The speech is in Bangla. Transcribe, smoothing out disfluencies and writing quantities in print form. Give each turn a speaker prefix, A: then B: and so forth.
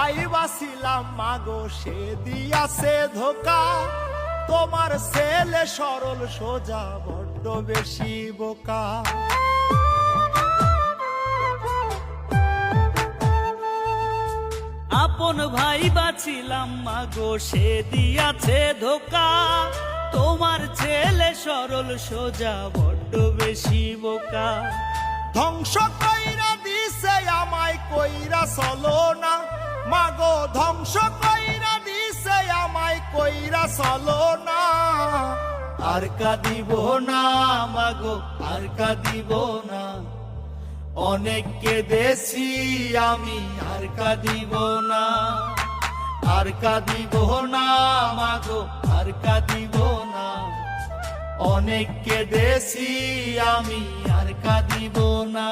A: ভাই বাছিলাম মাগো সে দিয়াছে ধোকা, তোমার ছেলে সরল সোজা বড্ড বেশি বোকা।
B: আপন ভাই বাছিলাম মাগো সে দিয়াছে ধোকা, তোমার ছেলে সরল সোজা বড্ড বেশি বোকা।
A: ধ্বংস কইরা দিছে আমায় কইরা চলো না, মাগো ধ্বংস কইরা দিছে আমায় কইরা চলো না।
B: আর কাঁদিব না মাগো আর কাঁদিব না, অনেক কেঁদেছি আমি আর কাঁদিব না। আর কাঁদিব না মাগো আর কাঁদিব না, অনেক কেঁদেছি আমি আর কাঁদিব না।